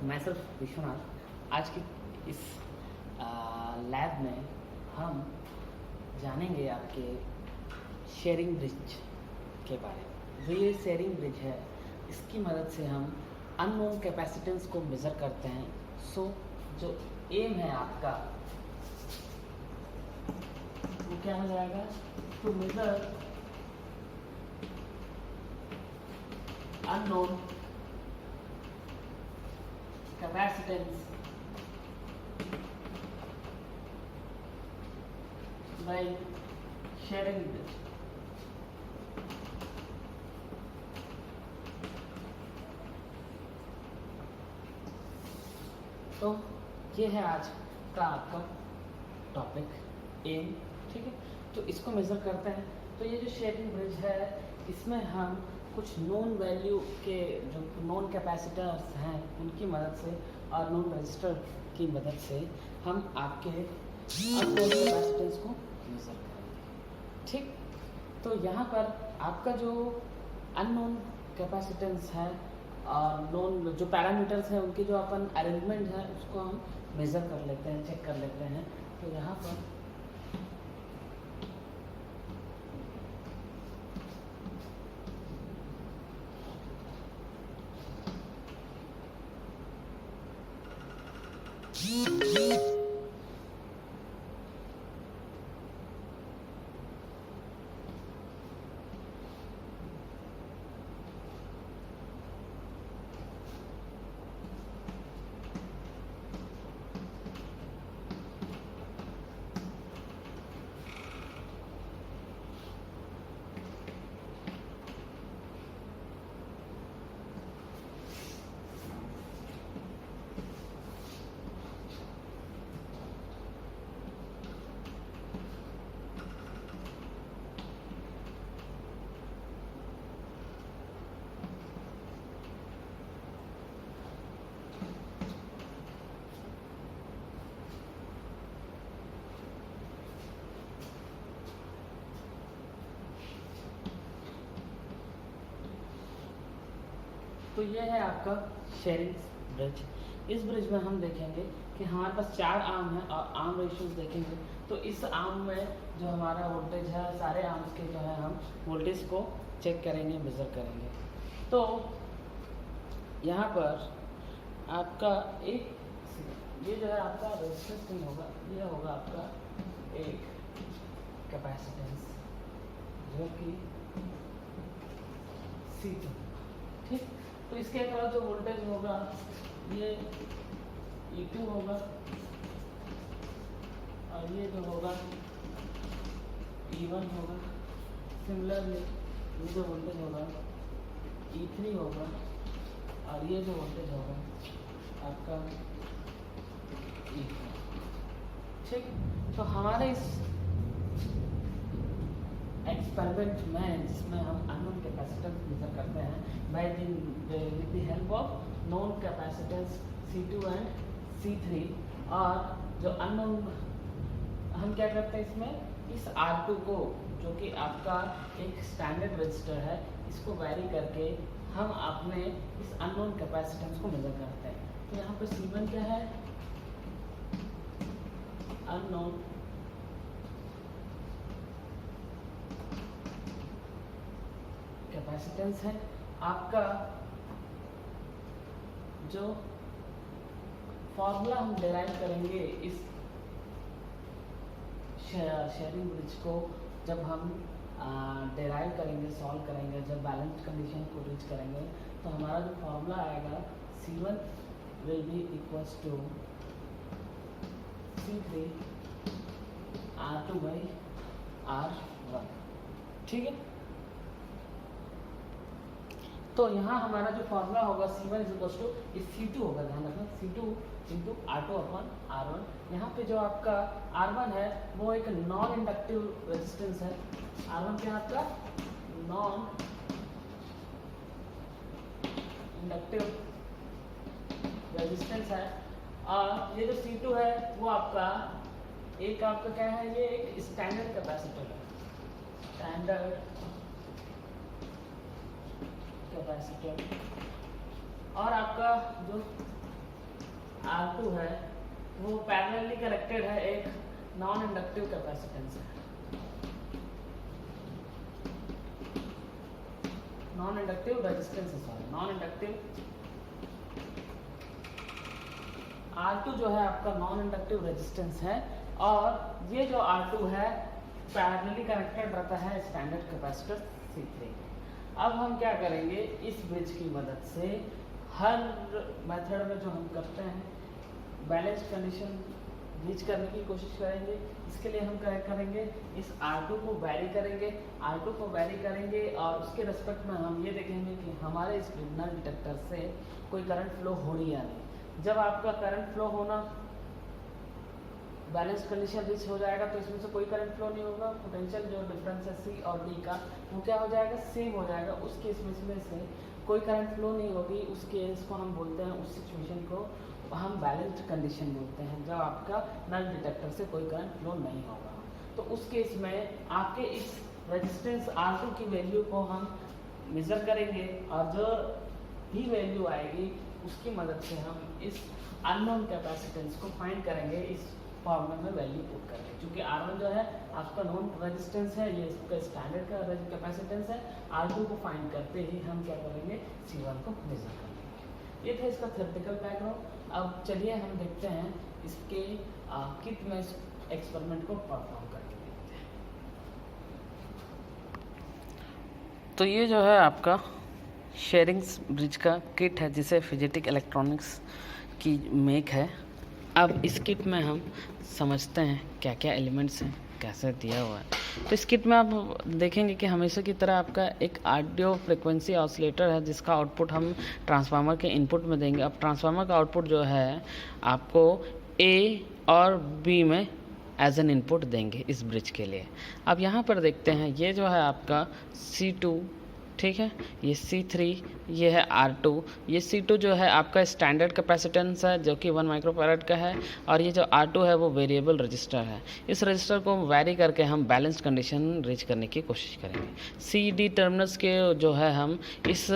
मैं सिर्फ विश्वनाथ। आज की इस लैब में हम जानेंगे आपके शेयरिंग ब्रिज के बारे में। जो ये शेयरिंग ब्रिज है, इसकी मदद से हम अननोन कैपेसिटेंस को मेज़र करते हैं। सो जो एम है आपका वो क्या हो जाएगा, to measure unknown capacitance by sharing this. तो ये है आज का आपका टॉपिक एम, ठीक है। तो इसको मेज़र करते हैं। तो ये जो शेयरिंग ब्रिज है, इसमें हम कुछ नोन वैल्यू के जो नोन कैपेसिटर्स हैं उनकी मदद से और नोन रजिस्टर की मदद से हम आपके अननोन कैपेसिटेंस को मेज़र करेंगे, ठीक। तो यहाँ पर आपका जो अननोन कैपेसिटेंस है और नोन जो पैरामीटर्स हैं उनकी जो अपन अरेंजमेंट है उसको हम मेज़र कर लेते हैं, चेक कर लेते हैं। तो यहाँ पर तो ये है आपका शेयरिंग ब्रिज। इस ब्रिज में हम देखेंगे कि हमारे पास 4 आर्म हैं और आर्म रेशियोज देखेंगे। तो इस आर्म में जो हमारा वोल्टेज है, सारे आर्म्स के जो है हम वोल्टेज को चेक करेंगे, मेज़र करेंगे। तो यहाँ पर आपका एक ये जो है आपका रेजिस्टेंस नहीं होगा, ये होगा आपका एक कैपेसिटेंस जो कि C2, ठीक। तो इसके अलावा जो वोल्टेज होगा ये E2 होगा और ये जो होगा E1 होगा। सिमिलरली ये जो वोल्टेज होगा E3 होगा और ये जो वोल्टेज होगा आपका E4, ठीक। तो हमारे इस एक्सपेरिमेंट में जिसमें हम अननोन कैपेसिटेंस मेजर करते हैं by with the help of known capacitance C2 and C3, और जो अननोन हम क्या करते हैं इसमें इस R2 को, जो कि आपका एक स्टैंडर्ड रजिस्टर है, इसको वैरी करके हम अपने इस अननोन कैपेसिटेंस को मेजर करते हैं। तो यहाँ पर C1 क्या है, अननोन कैपेसिटेंस है। आपका जो फॉर्मूला हम डिराइव करेंगे इस शेयरिंग ब्रिज को, जब हम डिराइव करेंगे, सॉल्व करेंगे, जब बैलेंस कंडीशन को रीच करेंगे, तो हमारा जो फॉर्मूला आएगा C1 will be equals to C3 R2 by R1, ठीक है। तो यहाँ हमारा जो फॉर्मूला होगा C1 इज इक्वल्स टू इस C2 होगा, ध्यान रखना C2 into R2 upon R1। यहाँ पे जो आपका R1 है वो एक नॉन इंडक्टिव रेजिस्टेंस है। R1 क्या आपका नॉन इंडक्टिव रेजिस्टेंस है, और ये जो C2 है वो आपका क्या है, ये एक स्टैंडर्ड कैपेसिटर है, स्टैंडर्ड कैपेसिटर। और आपका जो R2 है वो पैरेलली कनेक्टेड है एक नॉन इंडक्टिव कैपेसिटेंस है, नॉन इंडक्टिव रेजिस्टेंस है, सॉरी नॉन इंडक्टिव। R2 जो है आपका नॉन इंडक्टिव रेजिस्टेंस है, और ये जो R2 है पैरेलली कनेक्टेड रहता है स्टैंडर्ड कैपेसिटर C3। अब हम क्या करेंगे, इस ब्रिज की मदद से हर मेथड में जो हम करते हैं बैलेंस्ड कंडीशन रीच करने की कोशिश करेंगे। इसके लिए हम क्या करेंगे, इस R2 को वैरी करेंगे, R2 को वैरी करेंगे और उसके रेस्पेक्ट में हम ये देखेंगे कि हमारे इस नल डिटेक्टर से कोई करंट फ्लो हो रही है या नहीं। जब आपका करंट फ्लो होना बैलेंस कंडीशन रीच हो जाएगा तो इसमें से कोई करंट फ्लो नहीं होगा, पोटेंशियल जो डिफरेंस है C और D का वो क्या हो जाएगा, सेम हो जाएगा। उस केस में इसमें से कोई करंट फ्लो नहीं होगी, उस केस को हम बोलते हैं, उस सिचुएशन को हम बैलेंस्ड कंडीशन बोलते हैं, जब आपका नल डिटेक्टर से कोई करंट फ्लो नहीं होगा। तो उस केस में आपके इस रेजिस्टेंस R2 की वैल्यू को हम मेज़र करेंगे और जो भी वैल्यू आएगी उसकी मदद से हम इस अननोन कैपेसिटेंस को फाइंड करेंगे, इस फॉर्मूला में वैल्यू पुट करके। क्योंकि R1 जो है आपका नॉन रेजिस्टेंस है, ये इसका स्टैंडर्ड का कैपेसिटेंस है, R2 को फाइंड करते ही हम क्या करेंगे, C1 को मेजर कर लेंगे। ये था इसका थ्योरेटिकल बैकग्राउंड। अब चलिए हम देखते हैं इसके किट में इस एक्सपेरिमेंट को परफॉर्म करके देखते हैं। तो ये जो है आपका शेयरिंग्स ब्रिज का किट है जिसे फिजिटिक इलेक्ट्रॉनिक्स की मेक है। अब इस किट में हम समझते हैं क्या क्या एलिमेंट्स हैं, कैसे दिया हुआ है। तो इस किट में आप देखेंगे कि हमेशा की तरह आपका एक ऑडियो फ्रिक्वेंसी ऑसिलेटर है जिसका आउटपुट हम ट्रांसफार्मर के इनपुट में देंगे। अब ट्रांसफार्मर का आउटपुट जो है आपको A और B में एज एन इनपुट देंगे इस ब्रिज के लिए। अब यहाँ पर देखते हैं ये जो है आपका C2, ठीक है, ये C3, ये है R2। ये C2 जो है आपका स्टैंडर्ड कैपेसिटेंस है जो कि 1 माइक्रोफैराड का है, और ये जो R2 है वो वेरिएबल रजिस्टर है। इस रजिस्टर को वैरी करके हम बैलेंस्ड कंडीशन रीच करने की कोशिश करेंगे। CD टर्मिनल्स के जो है हम इस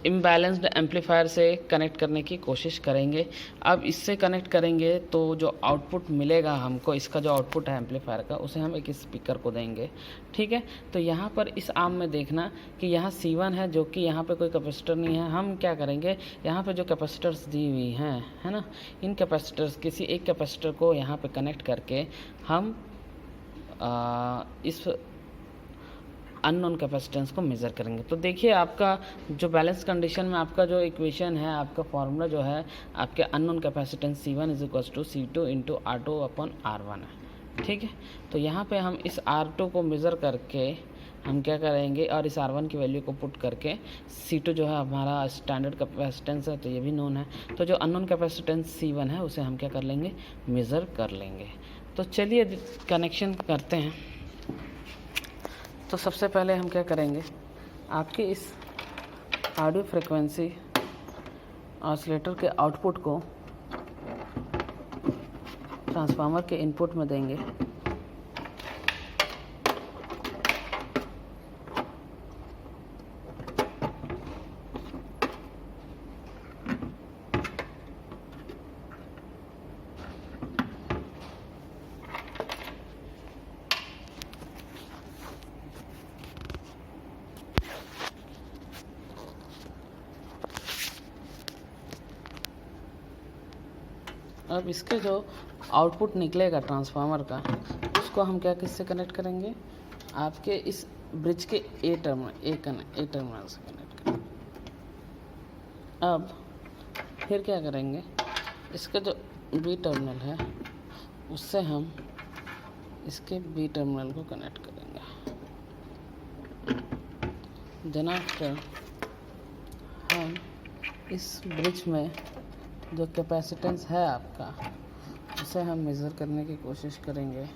इम्बैलेंस्ड एम्पलीफायर से कनेक्ट करने की कोशिश करेंगे। अब इससे कनेक्ट करेंगे तो जो आउटपुट मिलेगा हमको, इसका जो आउटपुट है एम्पलीफायर का, उसे हम एक स्पीकर को देंगे, ठीक है। तो यहाँ पर इस आर्म में देखना कि यहाँ C1 है जो कि यहाँ पे कोई कैपेसिटर नहीं है। हम क्या करेंगे, यहाँ पे जो कैपेसिटर्स दी हुई हैं, है ना, इन कैपेसिटर्स किसी एक कैपेसिटर को यहाँ पे कनेक्ट करके हम इस अननोन कैपेसिटेंस को मेज़र करेंगे। तो देखिए आपका जो बैलेंस कंडीशन में आपका जो इक्वेशन है, आपका फॉर्मूला जो है आपके unknown capacitance C1 = C2 × R2/R1 है, ठीक है। तो यहाँ पे हम इस R2 को मेज़र करके हम क्या करेंगे, और इस R1 की वैल्यू को पुट करके C2 जो है हमारा स्टैंडर्ड कैपेसिटेंस है तो ये भी नोन है, तो जो अननोन कैपेसिटेंस C1 है उसे हम क्या कर लेंगे, मेज़र कर लेंगे। तो चलिए कनेक्शन करते हैं। तो सबसे पहले हम क्या करेंगे, आपके इस ऑडियो फ्रिक्वेंसी ऑसिलेटर के आउटपुट को ट्रांसफार्मर के इनपुट में देंगे। अब इसके जो आउटपुट निकलेगा ट्रांसफार्मर का, उसको हम क्या किससे कनेक्ट करेंगे, आपके इस ब्रिज के ए टर्मिनल से कनेक्ट करेंगे। अब फिर क्या करेंगे, इसका जो बी टर्मिनल है उससे हम इसके बी टर्मिनल को कनेक्ट करेंगे। देन आफ्टर हम इस ब्रिज में जो कैपेसिटेंस है आपका उसे हम मेज़र करने की कोशिश करेंगे।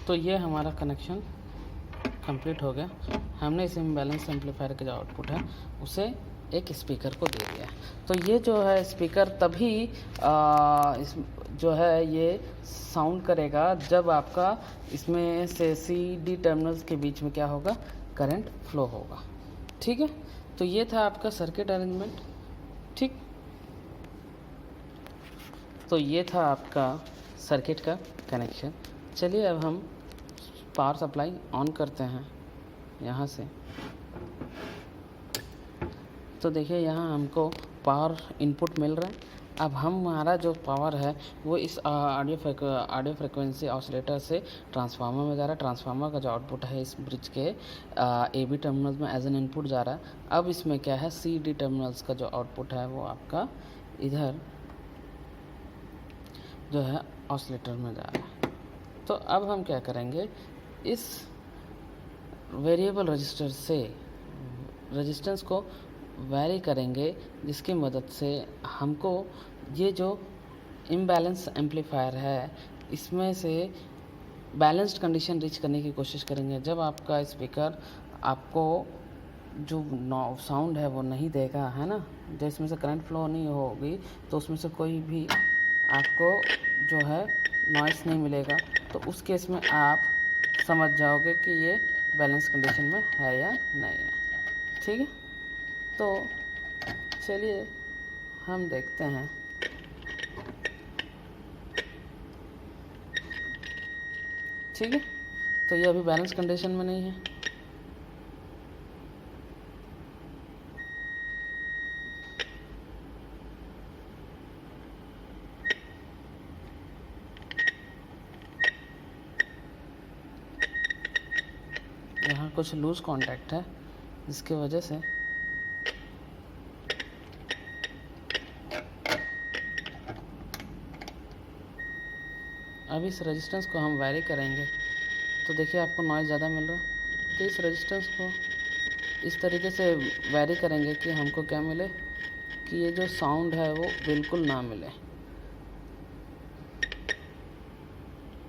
तो ये हमारा कनेक्शन कंप्लीट हो गया। हमने इस इम्बैलेंस एम्पलीफायर का जो आउटपुट है उसे एक स्पीकर को दे दिया। तो ये जो है स्पीकर तभी इस जो है ये साउंड करेगा जब आपका इसमें से CD टर्मिनल्स के बीच में क्या होगा, करंट फ्लो होगा। ठीक है, तो ये था आपका सर्किट अरेंजमेंट। ठीक, तो ये था आपका सर्किट का कनेक्शन। चलिए अब हम पावर सप्लाई ऑन करते हैं यहाँ से। तो देखिए यहाँ हमको पावर इनपुट मिल रहा है। अब हमारा जो पावर है वो इस ऑडियो फ्रिक्वेंसी ऑसिलेटर से ट्रांसफार्मर में जा रहा है। ट्रांसफार्मर का जो आउटपुट है इस ब्रिज के AB टर्मिनल्स में एज एन इनपुट जा रहा है। अब इसमें क्या है, CD टर्मिनल्स का जो आउटपुट है वो आपका इधर जो है ऑसिलेटर में जा रहा है। तो अब हम क्या करेंगे, इस वेरिएबल रजिस्टर से रेजिस्टेंस को वैरी करेंगे, जिसकी मदद से हमको ये जो इम्बैलेंस एम्पलीफायर है इसमें से बैलेंस्ड कंडीशन रीच करने की कोशिश करेंगे। जब आपका स्पीकर आपको जो साउंड है वो नहीं देगा, है ना, जो इसमें से करंट फ्लो नहीं होगी तो उसमें से कोई भी आपको जो है नॉइस नहीं मिलेगा, तो उस केस में आप समझ जाओगे कि ये बैलेंस कंडीशन में है या नहीं है। ठीक है, तो चलिए हम देखते हैं। ठीक है, तो ये अभी बैलेंस कंडीशन में नहीं है। यहाँ कुछ लूज कांटेक्ट है जिसकी वजह से अब इस रेजिस्टेंस को हम वैरी करेंगे। तो देखिए आपको नॉइज़ ज़्यादा मिल रहा है, तो इस रेजिस्टेंस को इस तरीके से वैरी करेंगे कि हमको क्या मिले, कि ये जो साउंड है वो बिल्कुल ना मिले।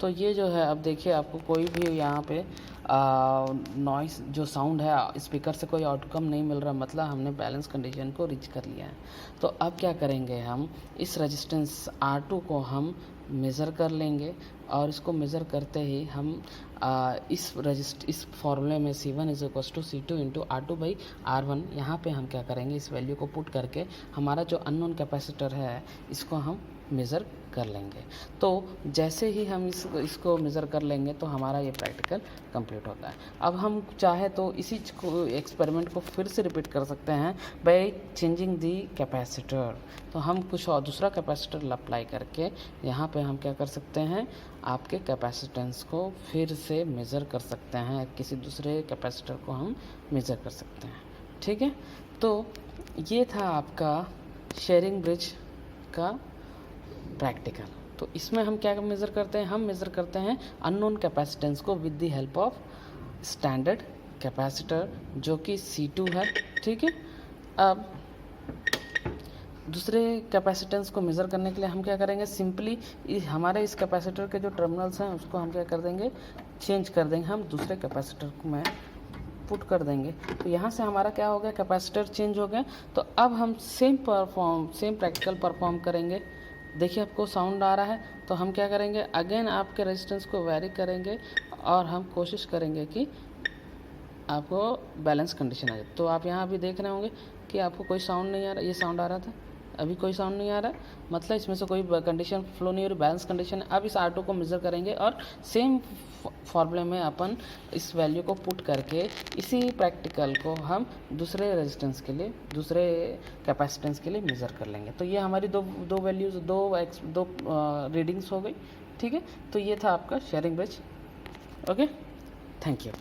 तो ये जो है, अब देखिए आपको कोई भी यहाँ पे नॉइस जो साउंड है स्पीकर से कोई आउटकम नहीं मिल रहा, मतलब हमने बैलेंस कंडीशन को रीच कर लिया है। तो अब क्या करेंगे, हम इस रेजिस्टेंस R2 को हम मेज़र कर लेंगे और इसको मेज़र करते ही हम इस फॉर्मूले में C1 = C2 × R2/R1 यहाँ पे हम क्या करेंगे, इस वैल्यू को पुट करके हमारा जो अननोन कैपेसिटर है इसको हम मेज़र कर लेंगे। तो जैसे ही हम इसको मेज़र कर लेंगे तो हमारा ये प्रैक्टिकल कंप्लीट होता है। अब हम चाहे तो इसी एक्सपेरिमेंट को फिर से रिपीट कर सकते हैं बाय चेंजिंग दी कैपेसिटर। तो हम कुछ और दूसरा कैपेसिटर अप्लाई करके यहाँ पे हम क्या कर सकते हैं, आपके कैपेसिटेंस को फिर से मेज़र कर सकते हैं, किसी दूसरे कैपेसिटर को हम मेज़र कर सकते हैं। ठीक है, तो ये था आपका शेयरिंग ब्रिज का प्रैक्टिकल। तो इसमें हम क्या मेज़र करते हैं, हम मेज़र करते हैं अननोन कैपेसिटेंस को with the help of standard capacitor जो कि C2 है। ठीक है, अब दूसरे कैपेसिटेंस को मेज़र करने के लिए हम क्या करेंगे, सिंपली हमारे इस कैपेसिटर के जो टर्मिनल्स हैं उसको हम क्या कर देंगे, चेंज कर देंगे, हम दूसरे कैपेसिटर को में पुट कर देंगे। तो यहाँ से हमारा क्या हो गया, कैपेसिटर चेंज हो गया। तो अब हम सेम प्रैक्टिकल परफॉर्म करेंगे। देखिए आपको साउंड आ रहा है, तो हम क्या करेंगे, अगेन आपके रेजिस्टेंस को वैरी करेंगे और हम कोशिश करेंगे कि आपको बैलेंस कंडीशन आ जाए। तो आप यहाँ भी देख रहे होंगे कि आपको कोई साउंड नहीं आ रहा, ये साउंड आ रहा था, अभी कोई साउंड नहीं आ रहा, मतलब इसमें से कोई कंडीशन फ्लो नहीं हो रही, बैलेंस कंडीशन है। अब इस R2 को मेज़र करेंगे और सेम फॉर्मूले में अपन इस वैल्यू को पुट करके इसी प्रैक्टिकल को हम दूसरे रेजिस्टेंस के लिए, दूसरे कैपेसिटेंस के लिए मेज़र कर लेंगे। तो ये हमारी दो वैल्यूज़, दो रीडिंग्स हो गई। ठीक है, तो ये था आपका Schering bridge. Okay, thank you.